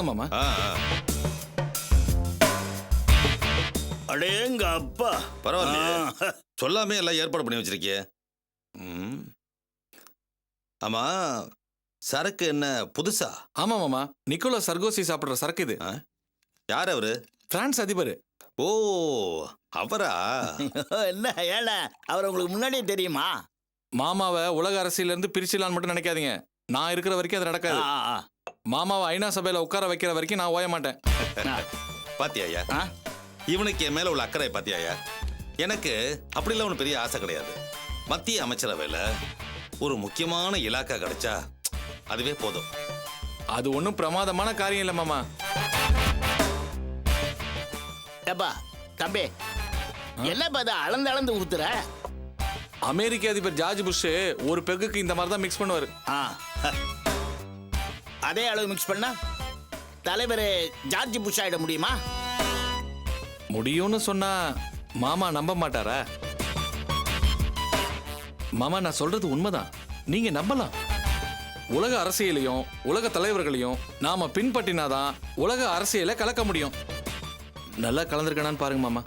மாமா. அடேங்க அப்பா, பரவாயில்ல, சொல்லாமே எல்லாம் ஏற்பாடு பண்ணி வச்சிருக்கிய. ஆமா, சரக்கு என்ன புதுசா? ஆமா மாமா, நிக்கோலா சர்கோசி சாப்பிடுற சரக்கு இது. யார் அவரு? பிரான்ஸ் அதிபர். ஓ, அவரா? என்ன ஏல, அவர் உங்களுக்கு முன்னாடியே தெரியுமா? மாமாவை உலக அரசியல இருந்து பிரிச்சிடலான்னு மட்டும் நினைக்காதீங்க. நான் இருக்கிற வரைக்கும் அது நடக்காது. மாமாவை ஐநா சபையில உட்கார வைக்கிற வரைக்கும் நான் ஓய மாட்டேன். பாத்தியாயா, இவனுக்கு என் மேல உள்ள அக்கறை பாத்தியாயா? எனக்கு அப்படிலாம் ஒன்றும் பெரிய ஆசை கிடையாது. மத்திய அமைச்சரவையில் ஒரு முக்கியமான இலாக்கா கிடைச்சா அதுவே போதும். அது ஒன்றும் பிரமாதமான காரியம் இல்லை மாமா. ஏப்பா தம்பி, என்ன பார்த்தா அளந்து அளந்து ஊத்துற? அமெரிக்க அதிபர் ஜார்ஜ் புஷ் ஒரு பெக்குக்கு இந்த மாதிரி தான் மிக்ஸ் பண்ணுவார். அதே அளவு மிக்ஸ் பண்ணா தலைவர் ஜார்ஜ் புஷ் ஆயிட முடியுமா? முடியும்னு சொன்னா மாமா நம்ப மாட்டாரா? மாமா, நான் சொல்றது உண்மைதான், நீங்க நம்பலாம். உலக அரசியலையும் உலக தலைவர்களையும் நாம பின்பற்றினாதான் உலக அரசியலை கலக்க முடியும். நல்லா கலந்துருக்கானான்னு பாருங்க மாமா.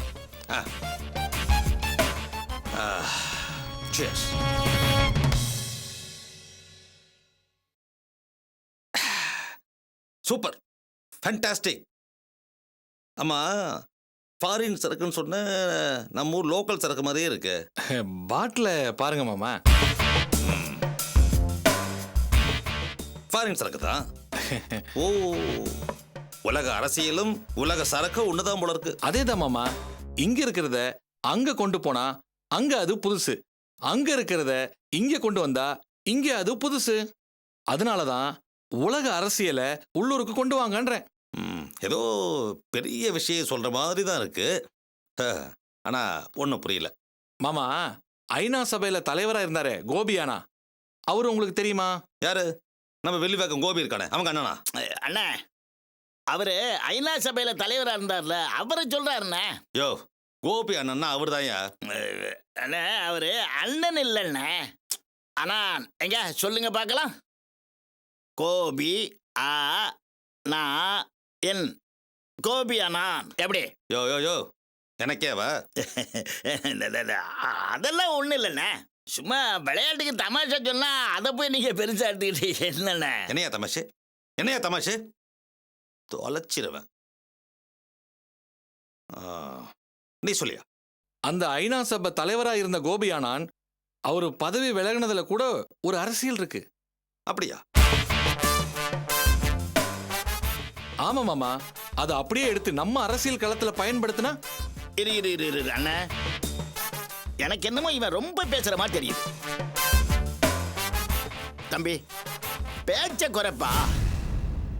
Super, fantastic. ஆமா, ஃபாரின் சரக்குன்னு சொன்ன நம்ம ஊர் லோக்கல் சரக்கு மாதிரியே இருக்கு. பாட்டில பாருங்க மாமா. ஃபாரின் சரக்கு தான். ஓ, உலக அரசியலும் உலக சரக்கு ஒண்ணுதான் போல இருக்கு. அதேதான் மாமா. இங்க இருக்கிறத அங்க கொண்டு போனா அங்க அது புதுசு, அங்க இருக்கிறத இங்க கொண்டு வந்தா இங்க அது புதுசு. அதனாலதான் உலக அரசியலை உள்ளூருக்கு கொண்டு வாங்கன்றேன். ஏதோ பெரிய விஷயம் சொல்ற மாதிரி தான் இருக்கு. ஆனா ஒன்னும் புரியல மாமா. ஐநா சபையில தலைவரா இருந்தாரே கோபியானா, அவரு உங்களுக்கு தெரியுமா? யாரு? நம்ம வெள்ளிவாக்கம் கோபி இருக்கானே, அவங்க அண்ணனா? அண்ணா, அவரு ஐநா சபையில தலைவரா இருந்தார்ல, அவரை சொல்றாருண்ணே. யோ, கோபி அண்ணன்னா அவரு தான்யா. அண்ணா, அவரு அண்ணன் இல்லைண்ணே. ஆனா எங்க சொல்லுங்க பார்க்கலாம். கோபி ஆ நா என், கோபி அண்ணான். எப்படி? யோ யோ யோ, எனக்கேவா? அதெல்லாம் ஒண்ணு இல்லைண்ணே, சும்மா விளையாட்டுக்கு தமாஷா சொன்னா அதை போய் நீங்க பெருசா எடுத்துக்கிட்டு என்னண்ணே? என்னையா தமாஷு? என்னையா தமாஷு? தொலைச்சிருவேன். நீ சொல்லியா? அந்த ஐநா சபை தலைவரா இருந்த கோபியானான் அவரு பதவி விலகினதுல கூட ஒரு அரசியல் இருக்கு. அப்படியா? ஆமா மாமா, அதை அப்படியே எடுத்து நம்ம அரசியல் களத்துல பயன்படுத்தினா. இரு அண்ணா, எனக்கு என்னமோ இவன் ரொம்ப பேசுற மாதிரி தெரியுது. தம்பி, பேச்ச குறைப்பா.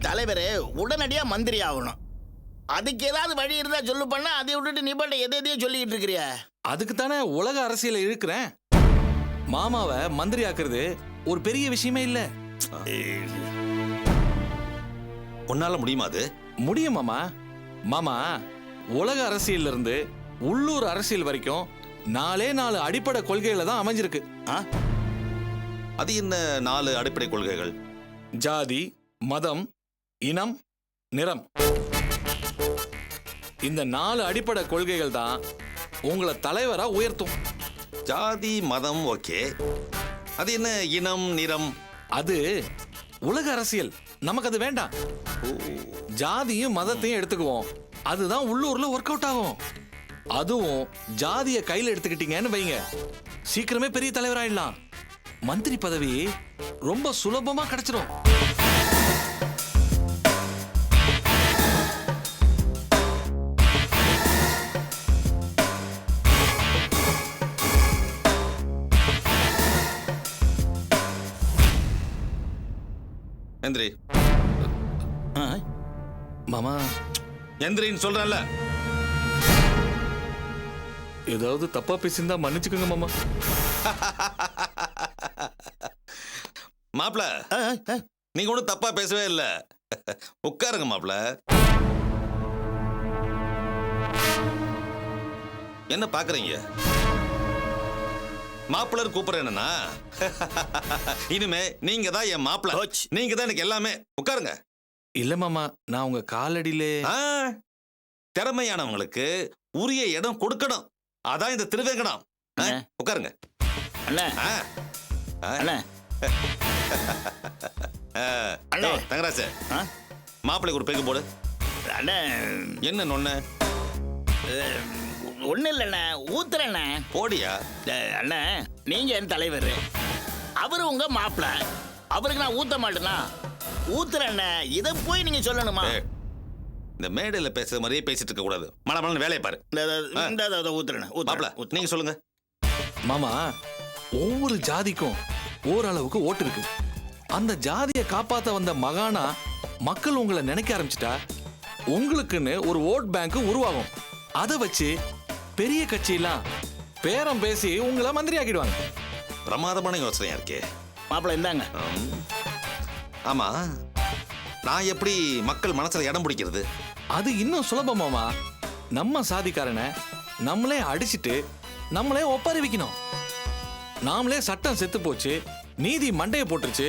தலைவர் உடனடியா மந்திரி ஆகணும். அதுக்கு ஏதாவது வழி இருந்தா சொல்லு பண்ணா, அதை விட்டுட்டு நீ பாட்ட எதையோ சொல்லிக்கிட்டு இருக்கிறிய. அதுக்கு தானே உலக அரசியலை இழுக்கிறேன். மாமாவை மந்திரி ஆக்குறது ஒரு பெரிய விஷயமே இல்ல. உன்னால முடியுமா? அது முடியும் மாமா. மாமா, உலக அரசியல்ல இருந்து உள்ளூர் அரசியல் வரைக்கும் 4 அடிப்படை கொள்கைகளை தான் அமைஞ்சிருக்கு. அது என்ன 4 அடிப்படை கொள்கைகள்? ஜாதி, மதம், இனம், நிறம். இந்த 4 அடிப்படை கொள்கைகள் தான் உங்களை தலைவரா உயர்த்தும். ஜாதி, மதம், ஓகே. அது என்ன இனம், நிறம்? அது உலக அரசியல், நமக்கு அது வேண்டாம். ஜாதியும் மதத்தையும் எடுத்துக்குவோம், அதுதான் உள்ளூர்ல ஒர்க் அவுட் ஆகும். அதுவும் ஜாதிய கையில் எடுத்துக்கிட்டீங்கன்னு வைங்க, சீக்கிரமே பெரிய தலைவராயிடலாம். மந்திரி பதவி ரொம்ப சுலபமா கிடைச்சிடும். எந்திரி. மாமா, எந்திரின்னு சொல்றேன்ல. ஏதாவது தப்பா பேசியிருந்தா மன்னிச்சுக்கோங்க மாமா. மாப்ள, நீங்க ஒன்றும் தப்பா பேசவே இல்லை. உட்காருங்க மாப்ள. என்ன பாக்குறீங்க? மாப்பிள்ளர் கூப்பிடுறேன். என்னன்னா இனிமே நீங்க தான் என் மாப்பிள்ள, நீங்க தான் எனக்கு எல்லாமே. உட்காருங்க. இல்ல மாமா, நான் உங்க காலடியிலே. ஆ, திறமையானவங்களுக்கு உரிய இடம் கொடுக்கணும். அதான் இந்த திருவேங்கடம். ஆ, உட்காருங்க. அண்ணே ஆ, ஆ. அண்ணே ஆ, அண்ணே. தங்கராஜ், ஆ? மாப்பிள்ளைக்கு ஒரு பேக்கு போடு. அண்ணே என்ன நொண்ணு ஒன்றும் இல்லைண்ணே, ஊத்துறண்ணே. போடியா? அண்ணே நீங்க என் தலைவர், அவரு உங்க மாப்பிள்ள, அவருக்கு நான் ஊத்த மாட்டேனா? ஊத்துறண்ணே, இதை போய் நீங்க சொல்லணுமா? ஏய், இந்த மேடையில பேசுற மாதிரியே பேசிட்டு இருக்க கூடாது. மழை வேலையை பாரு. ஊத்துறண்ணே, மாப்பிள்ள நீங்க சொல்லுங்க. மாமா, ஒவ்வொரு ஜாதிக்கும் ஓரளவுக்கு ஓட்டு இருக்கு. அந்த ஜாதியை காப்பாத்த வந்த மகானா மக்கள் உங்களை நினைக்க ஆரம்பிச்சிட்டா உங்களுக்குன்னு ஒரு ஓட் பேங்க் உருவாகும். அதை வச்சு பெரிய கட்சியெல்லாம் பேரம் பேசி உங்களை மந்திரி ஆக்கிடுவாங்க. பிரமாதமான யோசனையா இருக்கே. மாப்பிள்ள இந்தாங்க. ஆமா, நான் எப்படி மக்கள் மனசுல இடம் பிடிக்கிறது? அது இன்னும் சுலபமாமா. நம்ம சாதிக்காரனை நம்மளே அடிச்சிட்டு நம்மளே ஒப்பறிவிக்கணும். நாமளே சட்டம் செத்து போச்சு, நீதி மண்டைய போட்டுருச்சு,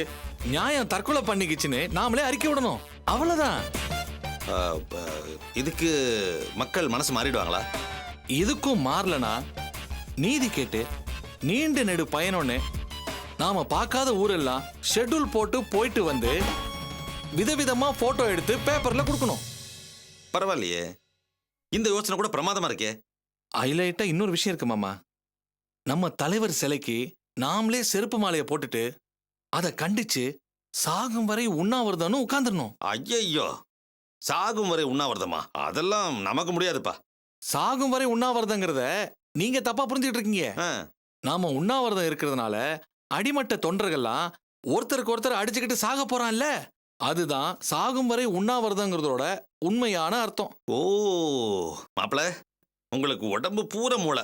நியாயம் தற்கொலை பண்ணிக்கிச்சுன்னு நாமளே அறிக்கை விடணும். அவ்வளவுதான். இதுக்கு மக்கள் மனசு மாறிடுவாங்களா? இதுக்கும் மாறலனா நீதி கேட்டு நீண்ட நெடு பயணம்னு நாம பார்க்காத ஊரெல்லாம் ஷெட்யூல் போட்டு போயிட்டு வந்து விதவிதமா போட்டோ எடுத்து பேப்பர்ல கொடுக்கணும். பரவாயில்லையே, இந்த யோசனை கூட பிரமாதமா இருக்கே. ஹைலைட்டா இன்னொரு விஷயம் இருக்கு மாமா. நம்ம தலைவர் சிலைக்கு நாமளே செருப்பு மாலையை போட்டுட்டு அதை கண்டிச்சு சாகும் வரை உண்ணாவிரதம்னு உட்கார்ந்துடணும். ஐயையோ, சாகும் வரை உண்ணாவிரதமா? அதெல்லாம் நமக்கு முடியாதுப்பா. சாகும் வரை உண்ணாவிரதங்கிறத நீங்க தப்பா புரிஞ்சுட்டு இருக்கீங்க. ஆ, நாம உண்ணாவிரதம் இருக்கிறதுனால அடிமட்ட தொண்டர்கள்லாம் ஒருத்தருக்கு ஒருத்தர் அடிச்சுக்கிட்டு சாக போறான்ல, அதுதான் சாகும் வரை உண்ணாவிரதங்கிறதோட உண்மையான அர்த்தம். ஓ மாப்பிள்ள, உங்களுக்கு உடம்பு பூர மூளை.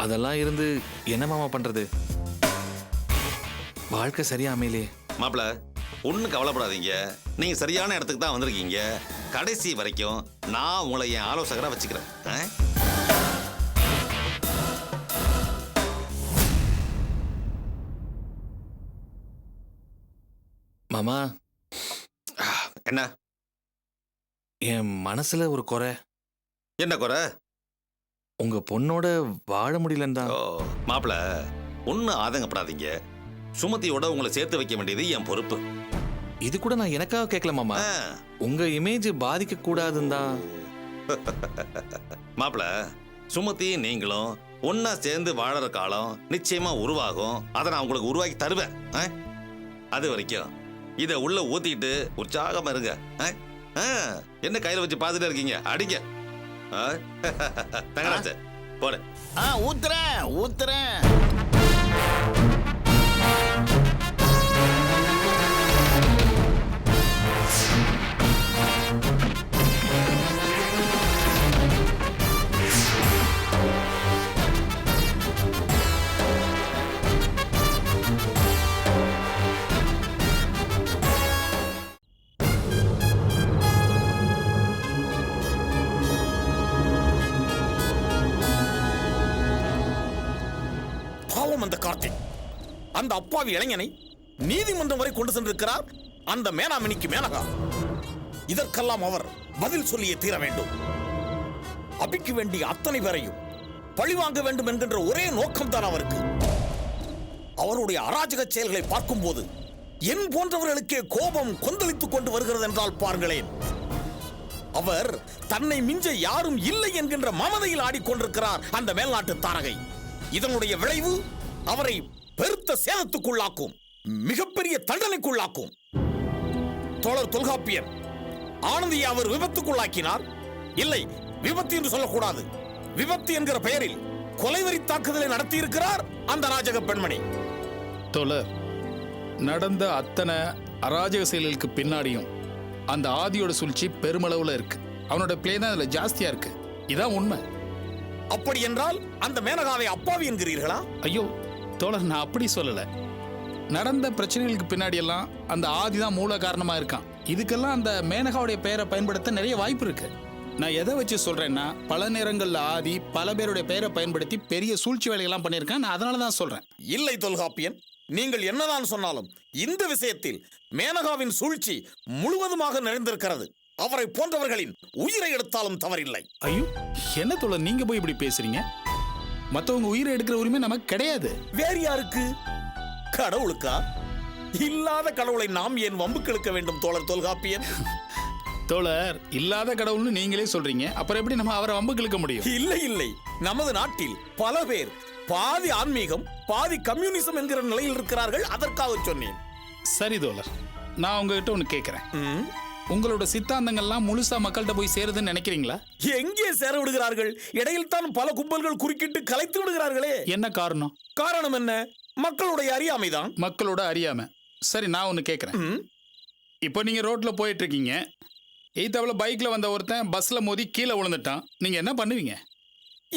அதெல்லாம் இருந்து என்ன மாமா பண்றது? வாழ்க்கை சரியா அமையலே. மாப்பிள்ள, ஒன்றும் கவலைப்படாதீங்க. நீங்க சரியான இடத்துக்கு தான் வந்திருக்கீங்க. கடைசி வரைக்கும் நான் உங்களை என் ஆலோசகரா வச்சுக்கிறேன். மாமா, என்ன என் மனசுல ஒரு குறை. என்ன குறை? உங்க பொண்ணோட வாழ முடியலன்னு தான். ஓ மாப்பிள்ள, ஒன்றும் ஆதங்கப்படாதீங்க. சுமதியோட உங்களை சேர்த்து வைக்க வேண்டியது என் பொறுப்பு. இது கூட நான் எனக்காக கேட்கல மாமா. ஆ. உங்க இமேஜ் பாதிக்க கூடாதுன்னு தான். மாப்பிள்ள, சுமதி நீங்களும் ஒன்னா சேர்ந்து வாழற காலம் நிச்சயமா உருவாகும். அதை நான் உங்களுக்கு உருவாக்கி தருவேன். அது வரைக்கும் இதை உள்ள ஊத்திட்டு உற்சாகமா இருங்க. என்ன கையில வச்சு பார்த்துட்டே இருக்கீங்க? அடிங்க. தங்கராஜ போட. ஊத்துறேன் ஊத்துறேன். அந்த கார்த்திக் அந்த அப்பாவி இளைஞனை நீதிமன்றம் வரை கொண்டு சென்றிருக்கிறார். அந்த மேனாமணிக்கு மேனகா. இதற்கெல்லாம் அவர் பதில் சொல்லியே தீர வேண்டும். அபிக்க வேண்டிய அத்தனை பேரையும் பழிவாங்க வேண்டும் என்கின்ற ஒரே நோக்கம் தான் அவருக்கு. அவருடைய அராஜக செயல்களை பார்க்கும் போது என் போன்றவர்களுக்கே கோபம் கொந்தளித்துக் கொண்டு வருகிறது என்றால் பாருங்களேன். அவர் தன்னை மிஞ்ச யாரும் இல்லை என்கின்ற மமதையில் ஆடிக்கொண்டிருக்கிறார் அந்த மேல்நாட்டு தாரகை. இதனுடைய விளைவு அவரை பெருத்த சேதத்துக்குள்ளாக்கும், மிகப்பெரிய தண்டனைக்குள்ளாக்கும். தோழர் தொல்காப்பியர் ஆனந்தியை அவர் விபத்துக்குள்ளாக்கினார். இல்லை, விபத்து என்று சொல்லக்கூடாது, விபத்து என்கிற பெயரில் கொலைவெறி தாக்குதலை நடத்தியிருக்கிறார் அந்த அராஜக பெண்மணி. தோழர், நடந்த அத்தனை அராஜக செயல்களுக்கு பின்னாடியும் அந்த ஆதியோட சூழ்ச்சி பெருமளவுல இருக்கு. அவனோட பிளே தான் அதுல ஜாஸ்தியா இருக்கு. இதான் உண்மை. அப்படி என்றால் அந்த மேனகாவை அப்பாவி என்கிறீர்களா? ஐயோ தோழர், நான் அப்படி சொல்லல. நடந்த பிரச்சனைகளுக்கு பின்னாடி எல்லாம் அந்த ஆதி தான் மூல காரணமா இருக்கான். இதுக்கெல்லாம் அந்த மேனகாவுடைய பெயரை பயன்படுத்த நிறைய வாய்ப்பு இருக்கு. நான் எதை வச்சு சொல்றேன்னா, பல நேரங்கள்ல ஆதி பல பேருடைய பெயரை பயன்படுத்தி பெரிய சூழ்ச்சி வேலைகள்லாம் பண்ணியிருக்கேன். நான் அதனால தான் சொல்றேன். இல்லை தொல்காப்பியன், நீங்கள் என்னதான் சொன்னாலும் இந்த விஷயத்தில் மேனகாவின் சூழ்ச்சி முழுவதுமாக நிறைந்திருக்கிறது. அவரை போன்றவர்களின் உயிரை எடுத்தாலும் தவறில்லை. ஐயோ, என்ன தோழர் நீங்க போய் இப்படி பேசுறீங்க? மத்தவங்க உயிரை எடுக்கிற உரிமை நமக்கு கிடையாது. வேறு யாருக்கு? கடவுளுக்கா? இல்லாத கடவுளை நாம் ஏன் வம்புக்கு இழுக்க வேண்டும் தோழர் தொல்காப்பியன்? தோழர், இல்லாத கடவுள்னு நீங்களே சொல்றீங்க, அப்புறம் எப்படி நம்ம அவரை வம்புக்கு இழுக்க முடியும்? இல்லை இல்லை, நமது நாட்டில் பல பேர் பாதி ஆன்மீகம் பாதி கம்யூனிசம் என்கிற நிலையில் இருக்கிறார்கள். அதற்காக சொன்னேன். சரி தோழர், நான் உங்ககிட்ட ஒண்ணு கேட்கிறேன். ம், உங்களோட சித்தாந்தங்கள்லாம் முழுசா மக்கள்கிட்ட போய் சேருதுன்னு நினைக்கிறீங்களா? எங்கே சேர விடுகிறார்கள்? இடையில் தான் பல கும்பல்கள் குறுக்கிட்டு கலைத்து விடுகிறார்களே. என்ன காரணம்? காரணம் என்ன? மக்களுடைய அறியாமைதான். மக்களோட அறியாமை. சரி, நான் ஒண்ணு கேட்கிறேன். ம், இப்போ நீங்க ரோட்ல போயிட்டு இருக்கீங்க, எய்தாப்புல பைக்ல வந்த ஒருத்தன் பஸ்ல மோதி கீழே விழுந்துட்டான், நீங்க என்ன பண்ணுவீங்க?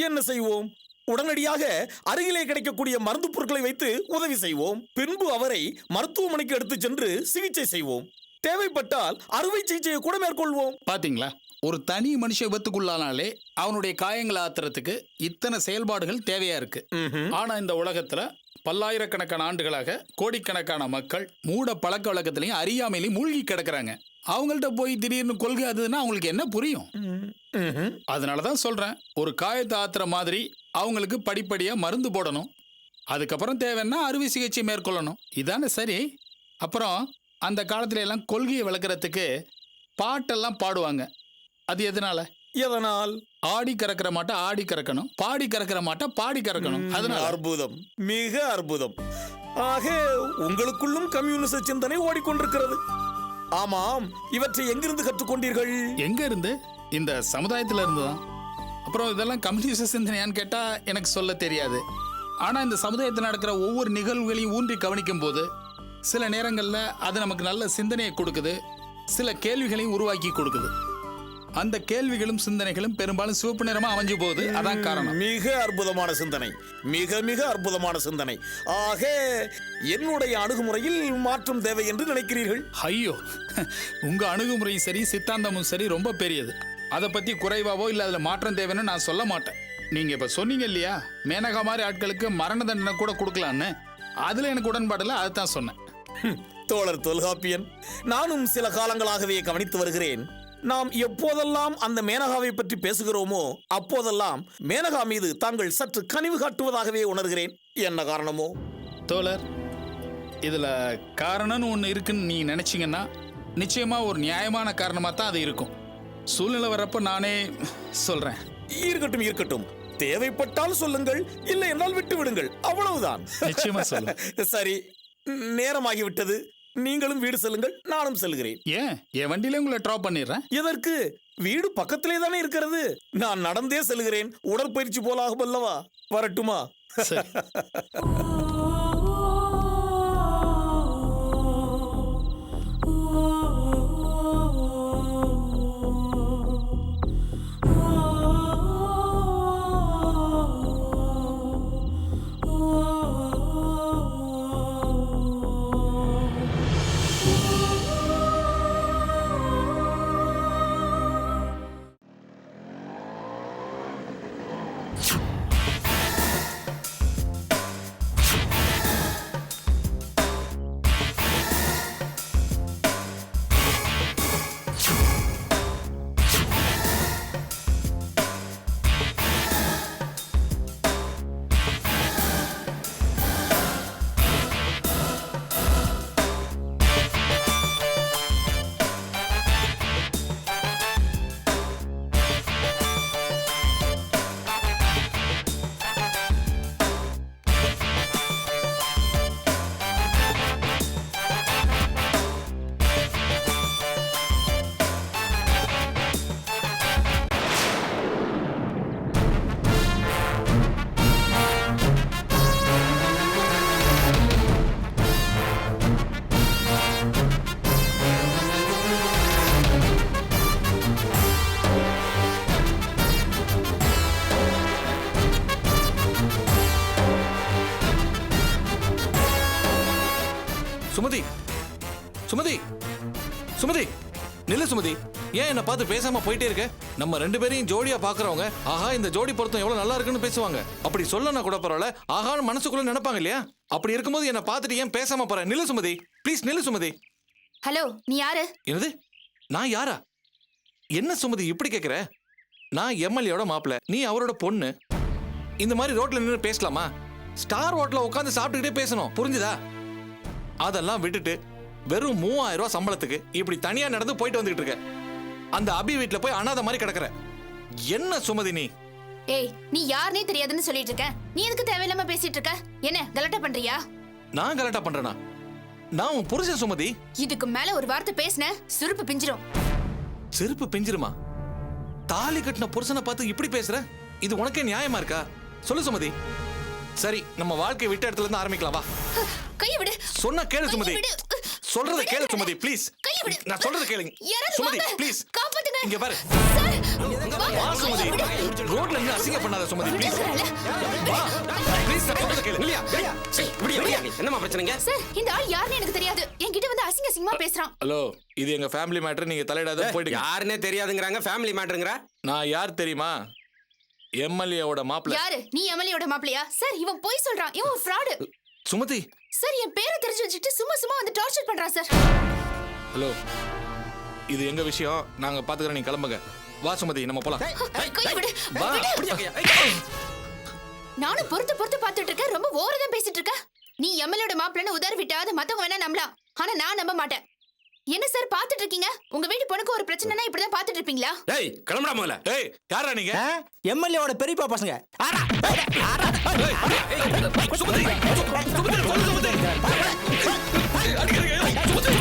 என்ன செய்வோம்? உடனடியாக அருகிலே கிடைக்கக்கூடிய மருந்து பொருட்களை வைத்து உதவி செய்வோம். பின்பு அவரை மருத்துவமனைக்கு எடுத்து சென்று சிகிச்சை செய்வோம். தேவைப்பட்டால் அறுவை சிகிச்சையை கூட மேற்கொள்வோம். பாத்தீங்களா, ஒரு தனி மனுஷ விபத்துக்குள்ளானாலே அவனுடைய காயங்களை ஆத்துறதுக்கு இத்தனை செயல்பாடுகள் தேவையா இருக்கு. ஆனா இந்த உலகத்துல பல்லாயிரக்கணக்கான ஆண்டுகளாக கோடிக்கணக்கான மக்கள் மூட பழக்க வழக்கத்திலையும் அறியாமையிலையும் மூழ்கி கிடக்குறாங்க. அவங்கள்ட்ட போய் திடீர்னு கொள்கை அதுன்னா அவங்களுக்கு என்ன புரியும்? அதனாலதான் சொல்றேன், ஒரு காயத்தை ஆத்துற மாதிரி அவங்களுக்கு படிப்படியா மருந்து போடணும், அதுக்கப்புறம் தேவைன்னா அறுவை சிகிச்சை மேற்கொள்ளணும். இதானே சரி. அப்புறம் அந்த காலத்துல எல்லாம் கொள்கையை விளக்குறதுக்கு பாட்டெல்லாம் பாடுவாங்க. அது எதனால? எதனால்? ஆடி கறக்கிற மாட்டை ஆடி கறக்கணும், பாடி கறக்கிற மாட்டை பாடி கறக்கணும். அதனால. அற்புதம், மிக அற்புதம். ஆக உங்களுக்குள்ளும் கம்யூனிச சிந்தனை ஓடிக்கொண்டிருக்கிறது. ஆமாம், இவற்றை எங்கிருந்து கற்றுக்கொண்டீர்கள்? எங்க இருந்து? இந்த சமுதாயத்துல இருந்துதான். அப்புறம் இதெல்லாம் கம்யூனிஸ்ட் சிந்தனையான்னு கேட்டா எனக்கு சொல்ல தெரியாது. ஆனா இந்த சமுதாயத்தில் நடக்கிற ஒவ்வொரு நிகழ்வுகளையும் ஊன்றி கவனிக்கும் போது சில நேரங்கள்ல அது நமக்கு நல்ல சிந்தனையை கொடுக்குது, சில கேள்விகளையும் உருவாக்கி கொடுக்குது. அந்த கேள்விகளும் சிந்தனைகளும் பெரும்பாலும் சிவப்பு நிறமா அமைஞ்சு போகுது. அதான் காரணம். மிக அற்புதமான சிந்தனை, மிக மிக அற்புதமான சிந்தனை. ஆக என்னுடைய அணுகுமுறையில் மாற்றம் தேவை என்று நினைக்கிறீர்கள்? ஐயோ, உங்க அணுகுமுறையும் சரி சித்தாந்தமும் சரி ரொம்ப பெரியது. அதை பத்தி குறைவாவோ இல்ல அதுல மாற்றம் தேவைன்னு நான் சொல்ல மாட்டேன். நீங்க இப்ப சொன்னீங்க இல்லையா, மேனகா மாதிரி ஆட்களுக்கு மரண தண்டனை கூட கொடுக்கலான்னு, அதுல எனக்கு உடன்பாடுல அதுதான் சொன்னேன். தோழர் தொல்காப்பியன், நானும் சில காலங்களாகவே கவனித்து வருகிறேன். நாம் எப்போதெல்லாம் அந்த மேனகாவை பற்றி பேசுகிறோமோ அப்போதெல்லாம் மேனகா மீது தாங்கள் சற்று கனிவு காட்டுவதாகவே உணர்கிறேன். என்ன காரணமோ? தோழர், இதுல காரணம்னு ஒண்ணு இருக்குன்னு நீ நினைச்சீங்கன்னா நிச்சயமா ஒரு நியாயமான காரணமா தான் அது இருக்கும். சூழ்நிலை வரப்ப நானே சொல்றேன். இருக்கட்டும் இருக்கட்டும், தேவைப்பட்டால் சொல்லுங்கள், இல்லை என்றால் விட்டு விடுங்கள், அவ்வளவுதான். நிச்சயமா சொல்ல. சரி, நேரமாகிவிட்டது. நீங்களும் வீடு செல்லுங்கள், நானும் செல்கிறேன். ஏன், என் வண்டியில உங்களை ட்ராப் பண்ணிடுறேன். எதற்கு? வீடு பக்கத்திலே தானே இருக்கிறது. நான் நடந்தே செல்கிறேன், உடற்பயிற்சி போலாகும் அல்லவா? வரட்டுமா? சரி. சுமதி, சுமதி, சுமதி, நில்லு சுமதி. ஏன் என்ன பார்த்து பேசாம போயிட்டே இருக்க? நம்ம ரெண்டு பேரையும் ஜோடியா பாக்குறவங்க ஆஹா இந்த ஜோடி பொருத்தம் எவ்வளவு நல்லா இருக்குன்னு பேசுவாங்க. அப்படி சொல்லனா கூட பரவாயில்ல, ஆஹான்னு மனசுக்குள்ள நினைப்பாங்க இல்லையா? அப்படி இருக்கும்போது என்ன பார்த்துட்டு ஏன் பேசாம போற? நில்லு சுமதி, ப்ளீஸ் நில்லு சுமதி. ஹலோ, நீ யாரு? என்னது? நான் யாரா? என்ன சுமதி இப்படி கேக்குற? நான் எம்எல்ஏயோட மாப்பிள்ள, நீ அவரோட பொண்ணு. இந்த மாதிரி ரோட்ல நின்று பேசலாமா? ஸ்டார் ஹோட்டல்ல உட்காந்து சாப்பிட்டுக்கிட்டே பேசணும், புரிஞ்சுதா? அதெல்லாம் விட்டுட்டு வெறும் 3000 ரூபாய் சம்பளத்துக்கு இப்படி தனியா நடந்து போயிட்டு வந்துகிட்டு இருக்க. அந்த அபி வீட்டுல போய் அனாதை மாதிரி கிடக்குற. என்ன சுமதி நீ? ஏய், நீ யாருனே தெரியாதுன்னு சொல்லிட்டு இருக்க. நீ எதுக்கு தேவையில்லாம பேசிட்டு இருக்க? என்ன கலட்ட பண்றியா? நான் கலட்டா பண்றேனா? நான் உன் புருஷன் சுமதி. இதுக்கு மேல ஒரு வார்த்தை பேசின சுருப்பு பிஞ்சிரும். செருப்பு பிஞ்சிருமா? தாலி கட்டின புருஷனை பார்த்து இப்படி பேசுற? இது உனக்கே நியாயமா இருக்கா? சொல்லு சுமதி. சரி, நம்ம வாழ்க்கை விட்ட இடத்துல இருந்து ஆரம்பிக்கலாம் வா. கையை விடு. சொன்னா கேளு சுமதி. கையை விடு. சொல்றத விடு, கேளு விடு. சுமதி ப்ளீஸ். கையை விடு. நான் சொல்றத கேளுங்க யாராவது சுமதி வாங்க. ப்ளீஸ். காப்பாத்துங்க. இங்க பாரு. சார், வா சுமதி. ரோட்ல இருந்து அசிங்க பண்ணாத சுமதி ப்ளீஸ். வா ப்ளீஸ், நான் சொல்றத கேளு. என்னமா பிரச்சனைங்க? சார், இந்த ஆள் யாருன்னு எனக்கு தெரியாது. என்கிட்ட வந்து அசிங்க அசிங்கமா பேசுறான். ஹலோ, இது எங்க ஃபேமிலி மேட்டர், நீங்க தலையிடாத போயிடுங்க. யாருன்னே தெரியாதுங்கறாங்க, ஃபேமிலி மேட்டருங்கற. நான் யார் தெரியுமா? எம்எல்ஏவோட மாப்பிள்ள. யாரு? நீ எம்எல்ஏயோட மாப்பிளையா? சார், இவன் பொய் சொல்றான். இவன் ஃப்ராட். சுமதி. சார், என் பேரை தெரிஞ்சு வச்சுட்டு சும்மா சும்மா வந்து டார்ச்சர் பண்றான் சார். ஹலோ, இது எங்க விஷயம், நாங்க பாத்துக்கிறோம், நீங்க கிளம்புங்க. வா சுமதி, நம்ம போலாம். கையை விடு. வா. விடு. நானும் பொறுத்து பொறுத்து பார்த்துட்டு இருக்கேன். ரொம்ப ஓவரா தான் பேசிட்டு இருக்க. நீ எம்எல்ஏயோட மாப்பிள்ளன்னு உதறி விட்டா அது மத்தவங்க வேணா நம்பலாம். ஆனா நான் நம்ப மாட்டேன். என்ன சார் பாத்துட்டு இருக்கீங்க? உங்க வீட்டு பொண்ணுக்கு ஒரு பிரச்சனைனா இப்படிதான் பாத்துட்டு இருப்பீங்களா? டேய், கிளம்புடா முதல்ல. ஏய், யாரா நீங்க? எம்எல்ஏவோட பெரியப்பா பசங்க. சுமதி, சுமதி, சொல்லு சுமதி. அடிக்கிறீங்க. சுமதி.